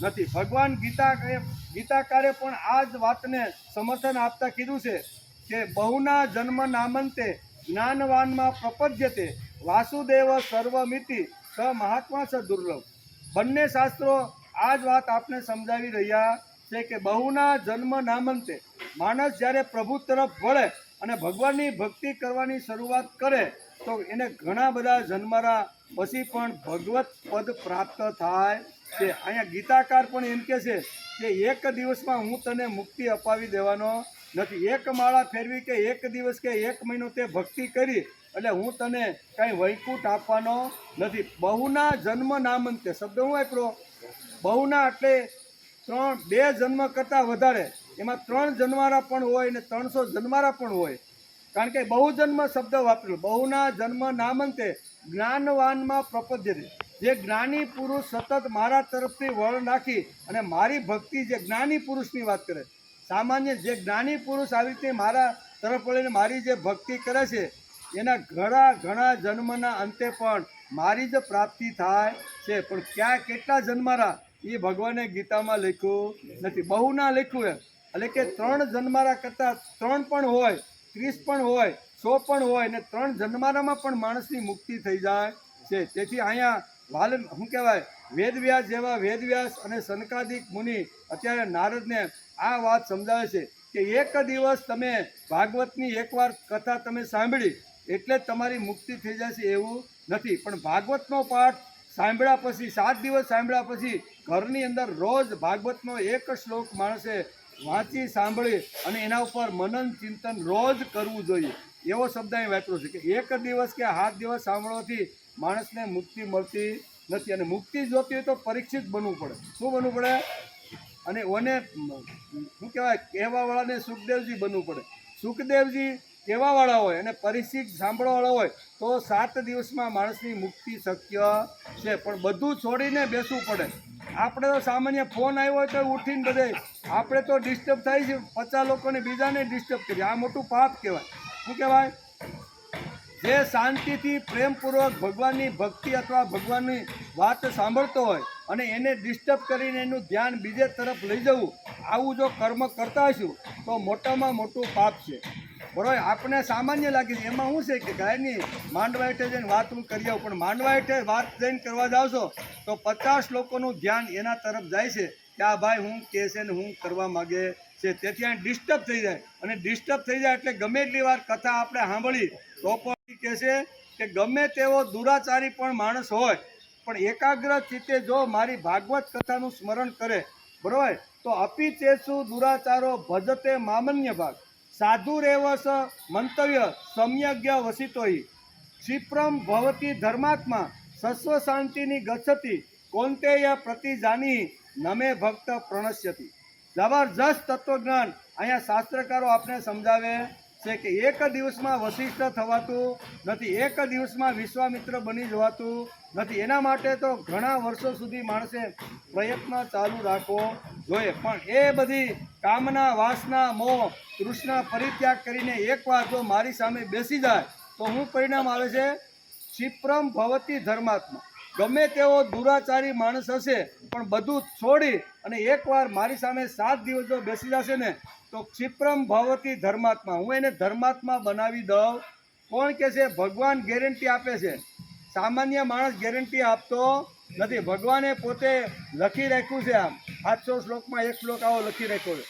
નથી. ભગવાન ગીતાકારે પણ આ જ વાતને સમર્થન આપતા કીધું છે કે બહુના જન્મ નામંતે જ્ઞાનવાનમાં પ્રપદ્યતે વાસુદેવ સર્વમિતિ સ મહાત્મા સ દુર્લભ. બંને શાસ્ત્રો આ જ વાત આપને સમજાવી રહ્યા છે કે બહુના જન્મ નામંતે, માણસ જ્યારે પ્રભુ તરફ વળે અને ભગવાનની ભક્તિ કરવાની શરૂઆત કરે તો એને ઘણા બધા જન્મારા પછી પણ ભગવત પદ પ્રાપ્ત થાય છે. અહીંયા ગીતાકાર પણ એમ કહે છે કે એક દિવસમાં હું તને મુક્તિ અપાવી દેવાનો નથી. એક માળા ફેરવી કે એક દિવસ કે એક મહિનો તે ભક્તિ કરી એટલે હું તને કાંઈ વૈકુંઠ આપવાનો નથી. બહુના જન્મ નામંતે શબ્દ હું વાપરો. બહુના એટલે 2 જન્મ કરતાં વધારે, એમાં 3 જન્મારા પણ હોય ને 300 જન્મારા પણ હોય. કારણ કે બહુજન્મ શબ્દ વાપરેલો. બહુના જન્મ નામંતે જ્ઞાનવાનમાં પ્રપદ્યતે. જે જ્ઞાની પુરુષ સતત મારા તરફથી વળણ રાખી અને મારી ભક્તિ, જે જ્ઞાની પુરુષની વાત કરે, સામાન્ય જે જ્ઞાની પુરુષ આવી રીતે મારા તરફ વળીને મારી જે ભક્તિ કરે છે એના ઘણા જન્મના અંતે પણ મારી જ પ્રાપ્તિ થાય છે. પણ ક્યાં કેટલા જન્મારા એ ભગવાને ગીતામાં લખ્યું નથી. બહુના લખ્યું એમ એટલે કે 3 જન્મારા કરતાં 3 પણ હોય, 30 પણ હોય, 100 પણ હોય ને 3 જન્મારામાં પણ માણસની મુક્તિ થઈ જાય છે. તેથી અહીંયા શું કહેવાય, વેદવ્યાસ જેવા વેદવ્યાસ અને સનકાદિક મુનિ અત્યારે નારદને આ વાત સમજાવે છે કે એક દિવસ તમે ભાગવતની એકવાર કથા તમે સાંભળી એટલે જ તમારી મુક્તિ થઈ જશે એવું નથી. પણ ભાગવતનો પાઠ સાંભળ્યા પછી 7 દિવસ સાંભળ્યા પછી ઘરની અંદર રોજ ભાગવતનો એક શ્લોક માણસે વાંચી સાંભળી અને એના ઉપર મનન ચિંતન રોજ કરવું જોઈએ એવો શબ્દ અહીં વાપર્યો છે કે એક દિવસ કે 7 દિવસ સાંભળવાથી માણસને મુક્તિ મળતી નથી અને મુક્તિ જોતી હોય તો પરીક્ષિત બનવું પડે. શું બનવું પડે? અને ઓને શું કહેવાય, કહેવાવાળાને સુખદેવજી બનવું પડે. સુખદેવજી કહેવાવાળા હોય અને પરીક્ષિત સાંભળવાવાળા હોય તો 7 દિવસમાં માણસની મુક્તિ શક્ય છે. પણ બધું છોડીને બેસવું પડે. આપણે તો સામાન્ય ફોન આવ્યો હોય તો ઉઠીને બધે આપણે તો ડિસ્ટર્બ થાય છે, 50 લોકોને બીજાને ડિસ્ટર્બ કરીએ. આ મોટું પાપ કહેવાય. શું કહેવાય? જે શાંતિથી પ્રેમપૂર્વક ભગવાનની ભક્તિ અથવા ભગવાનની વાત સાંભળતો હોય અને એને ડિસ્ટર્બ કરીને એનું ધ્યાન બીજે તરફ લઈ જવું, આવું જો કર્મ કરતા હશું તો મોટામાં મોટું પાપ છે. બરાબર? આપણે સામાન્ય લાગે છે, એમાં શું છે કે ગાયની માંડવા હેઠે જઈને વાત હું કરી આવું, પણ માંડવા હેઠે વાત જઈને કરવા જાવ છો તો 50 લોકોનું ધ્યાન એના તરફ જાય છે કે આ ભાઈ હું કહે છે ને હું કરવા માગે છે. તેથી આ ડિસ્ટર્બ થઈ જાય અને ડિસ્ટર્બ થઈ જાય એટલે ગમે એટલી વાર કથા આપણે સાંભળી તો પણ કહે છે કે ગમે તેવો દુરાચારી પણ માણસ હોય પણ એકાગ્ર ચિત્તે જો મારી ભાગવત કથાનું સ્મરણ કરે, બરાબર, તો અપી તેસુ દુરાચારો ભજતે મામન્ય ભાગ સાધુરેવસ મંતવ્ય સમ્યજ્ઞ વસિતોહી ક્ષિપ્રમ ભવતી ધર્માત્મા સસ્વ શાંતિની ગચ્છતિ કોંતેય પ્રતિજાની નમે ભક્ત પ્રણશ્યતિ. જબરજસ્ત તત્વજ્ઞાન અહીંયા શાસ્ત્રકારો આપણે સમજાવે છે કે એક દિવસમાં વશિષ્ઠ થવાતું નથી, એક દિવસમાં વિશ્વામિત્ર બની જવાતું નથી. એના માટે તો ઘણા વર્ષો સુધી માણસે પ્રયત્ન ચાલુ રાખવો જોઈએ. પણ એ બધી કામના, વાસના, મોહ, તૃષ્ણા પરિત્યાગ કરીને એકવાર જો મારી સામે બેસી જાય તો શું પરિણામ આવે છે? ક્ષિપ્રમ ભવતી ધર્માત્મા. ગમે તેવો દુરાચારી માણસ હશે પણ બધું છોડી અને એકવાર મારી સામે 7 દિવસ જો બેસી જશે ને તો ક્ષિપ્રમ ભવતી ધર્માત્મા, હું એને ધર્માત્મા બનાવી દઉં. કોણ કહે છે? ભગવાન ગેરંટી આપે છે. સામાન્ય માણસ ગેરંટી આપતો નથી. ભગવાને પોતે લખી રાખ્યું છે. આમ 700 શ્લોકમાં એક શ્લોક આવો લખી રાખ્યો છે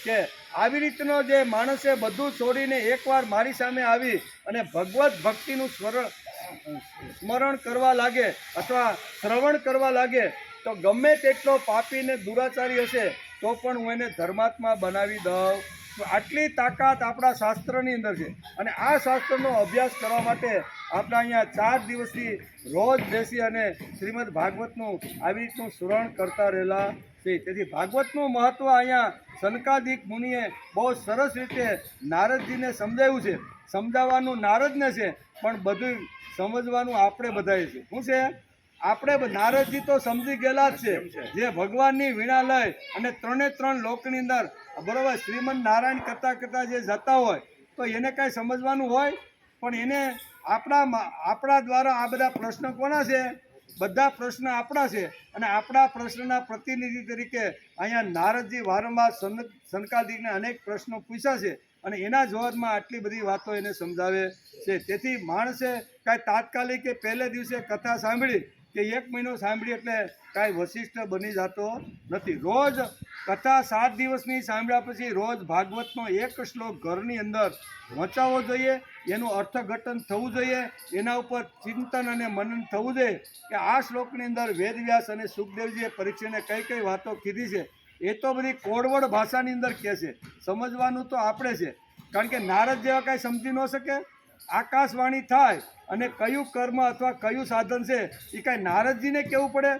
કે આવી રીતનો જે માણસે બધું છોડીને એકવાર મારી સામે આવી અને ભગવત ભક્તિનું સ્મરણ કરવા લાગે અથવા શ્રવણ કરવા લાગે તો ગમે તેટલો પાપીને દુરાચારી હશે તો પણ હું એને ધર્માત્મા બનાવી દઉં. તો આટલી તાકાત આપણા શાસ્ત્રની અંદર છે અને આ શાસ્ત્રનો અભ્યાસ કરવા માટે આપણે અહીંયા 4 દિવસથી રોજ બેસી અને શ્રીમદ ભાગવતનું આવી રીતનું શ્રવણ કરતા રહેલા છે. તેથી ભાગવતનું મહત્ત્વ અહીંયા સનકાદિક મુનિએ બહુ સરસ રીતે નારદજીને સમજાવ્યું છે. સમજાવવાનું નારદને છે પણ બધું સમજવાનું આપણે બધાએ છે. શું છે? આપણે નારદજી તો સમજી ગયેલા જ છે, જે ભગવાનની વીણા લઈ અને 3 લોકની અંદર, બરાબર, શ્રીમદ નારાયણ કરતા જે જતા હોય તો એને કાંઈ સમજવાનું હોય? પણ એને આપણા દ્વારા આ બધા પ્રશ્ન કોના છે? બધા પ્રશ્ન આપણા છે અને આપણા પ્રશ્નના પ્રતિનિધિ તરીકે અહીંયા નારદજી વારંવાર સનકાદિકને અનેક પ્રશ્નો પૂછ્યા છે અને એના જવાબમાં આટલી બધી વાતો એને સમજાવે છે. તેથી માણસે કાંઈ તાત્કાલિક કે પહેલે દિવસે કથા સાંભળી કે 1 મહિનો સાંભળી એટલે કાંઈ વશિષ્ઠ બની જતો નથી. રોજ કથા 7 દિવસની સાંભળ્યા પછી રોજ ભાગવતનો એક શ્લોક ઘરની અંદર વંચાવવો જોઈએ, એનું અર્થઘટન થવું જોઈએ, એના ઉપર ચિંતન અને મનન થવું જોઈએ કે આ શ્લોકની અંદર વેદવ્યાસ અને સુખદેવજીએ પરીક્ષાને કઈ કઈ વાતો કીધી છે. એ તો બધી કોડવડ ભાષાની અંદર કહે છે, સમજવાનું તો આપણે છે. કારણ કે નારદ જેવા કાંઈ સમજી ન શકે. આકાશવાણી થાય અને કયું કર્મ અથવા કયું સાધન છે એ કાંઈ નારદજીને કહેવું પડે?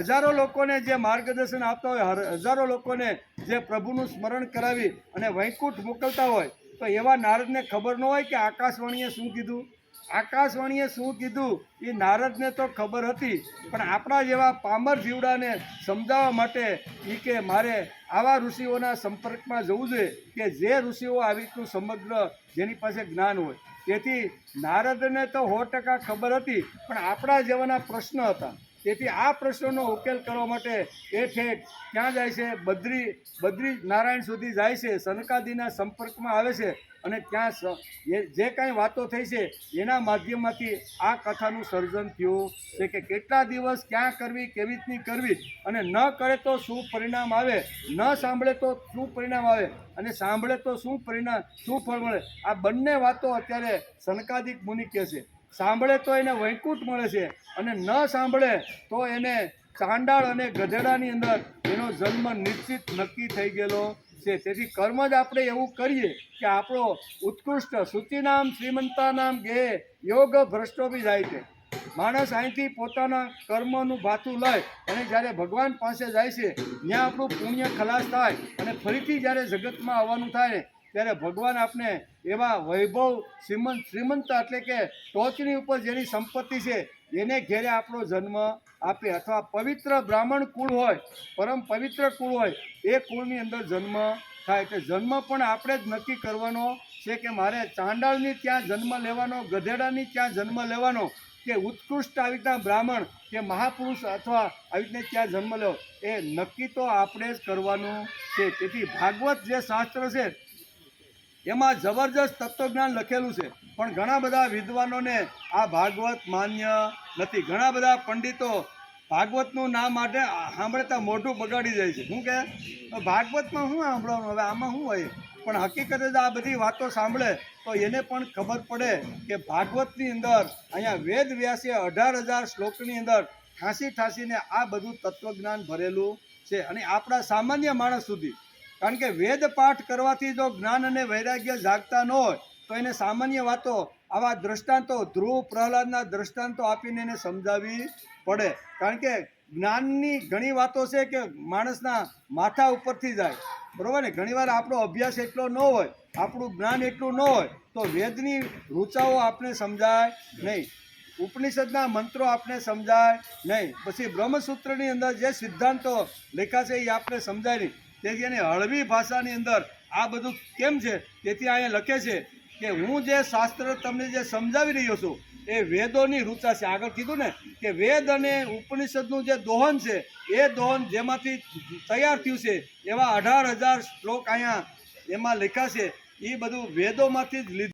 હજારો લોકોને જે માર્ગદર્શન આપતા હોય, હજારો લોકોને જે પ્રભુનું સ્મરણ કરાવી અને વૈકુંઠ મોકલતા હોય તો એવા નારદને ખબર ન હોય કે આકાશવાણીએ શું કીધું? આકાશવાણીએ શું કીધું એ નારદને તો ખબર હતી, પણ આપણા જેવા પામર જીવડાને સમજાવવા માટે એ કે મારે આવા ઋષિઓના સંપર્કમાં જવું જોઈએ કે જે ઋષિઓ આવી રીતનું સમગ્ર જેની પાસે જ્ઞાન હોય. તેથી નારદને તો 100% ખબર હતી, પણ આપણા જેવાના પ્રશ્ન હતા. તેથી આ પ્રશ્નોનો ઉકેલ કરવા માટે એ ઠેઠ ક્યાં જાય છે? બદ્રી નારાયણ સુધી જાય છે, સનકાદિના સંપર્કમાં આવે છે અને ત્યાં જે કાંઈ વાતો થઈ છે એના માધ્યમમાંથી આ કથાનું સર્જન થયું છે કે કેટલા દિવસ ક્યાં કરવી, કેવી રીતની કરવી, અને ન કરે તો શું પરિણામ આવે, ન સાંભળે તો શું પરિણામ આવે, અને સાંભળે તો શું પરિણામ, શું ફળ મળે. આ બંને વાતો અત્યારે સનકાદિક મુનિ કહે છે. સાંભળે તો એને વૈકુંઠ મળે છે, અને ન સાંભળે તો એને ચાંડાળ અને ગધેડાની અંદર એનો જન્મ નિશ્ચિત નક્કી થઈ ગયેલો છે. તેથી કર્મ જ આપણે એવું કરીએ કે આપણો ઉત્કૃષ્ટ સૂચિનામ શ્રીમંતાનામ ગે યોગ ભ્રષ્ટો બી જાય છે. માણસ અહીંથી પોતાના કર્મનું ભાથું લઈ અને જ્યારે ભગવાન પાસે જાય છે ત્યાં આપણું પુણ્ય ખલાસ થાય, અને ફરીથી જ્યારે જગતમાં આવવાનું થાય ત્યારે ભગવાન આપને એવા વૈભવ શ્રીમંત એટલે કે ટોચની ઉપર જેની સંપત્તિ છે એને ઘેરે આપણો જન્મ આપે, અથવા પવિત્ર બ્રાહ્મણ કુળ હોય, પરમ પવિત્ર કુળ હોય, એ કુળની અંદર જન્મ થાય. એટલે જન્મ પણ આપણે જ નક્કી કરવાનો છે કે મારે ચાંડાળની ત્યાં જન્મ લેવાનો, ગધેડાની ત્યાં જન્મ લેવાનો, કે ઉત્કૃષ્ટ આવી રીતના બ્રાહ્મણ કે મહાપુરુષ અથવા આવી રીતને ત્યાં જન્મ લેવો, એ નક્કી તો આપણે જ કરવાનું છે. તેથી ભાગવત જે શાસ્ત્ર છે એમાં જબરજસ્ત તત્વજ્ઞાન લખેલું છે, પણ ઘણા બધા વિદ્વાનોને આ ભાગવત માન્ય નથી. ઘણા બધા પંડિતો ભાગવતનું નામ માટે સાંભળતા મોઢું બગાડી જાય છે. શું કે ભાગવતમાં શું સાંભળવાનું, હવે આમાં શું હોય, પણ હકીકતે જ આ બધી વાતો સાંભળે તો એને પણ ખબર પડે કે ભાગવતની અંદર અહીંયા વેદ વ્યાસે 18,000 શ્લોકની અંદર ઠાંસીને આ બધું તત્વજ્ઞાન ભરેલું છે. અને આપણા સામાન્ય માણસ સુધી, કારણ કે વેદ પાઠ કરવાથી જો જ્ઞાન અને વૈરાગ્ય જાગતા ન હોય તો એને સામાન્ય વાતો, આવા દ્રષ્ટાંતો, ધ્રુવ પ્રહલાદના દ્રષ્ટાંતો આપીને એને સમજાવવી પડે. કારણ કે જ્ઞાનની ઘણી વાતો છે કે માણસના માથા ઉપરથી જાય, બરાબર ને. ઘણીવાર આપણો અભ્યાસ એટલો ન હોય, આપણું જ્ઞાન એટલું ન હોય તો વેદની ઋચાઓ આપણે સમજાય નહીં, ઉપનિષદના મંત્રો આપણે સમજાય નહીં, પછી બ્રહ્મસૂત્રની અંદર જે સિદ્ધાંતો લખ્યા છે એ આપણે સમજાય નહીં. તેથી એને હળવી ભાષાની અંદર આ બધું કેમ છે, તેથી અહીંયા લખે છે કે હું જે શાસ્ત્ર તમને જે સમજાવી રહ્યો છું એ વેદોની ઋચા છે. આગળ કીધું ને કે વેદ અને ઉપનિષદનું જે દોહન છે એ દોહન જેમાંથી તૈયાર થયું છે એવા 18,000 શ્લોક અહીંયા એમાં લખ્યા છે, એ બધું વેદોમાંથી જ લીધું.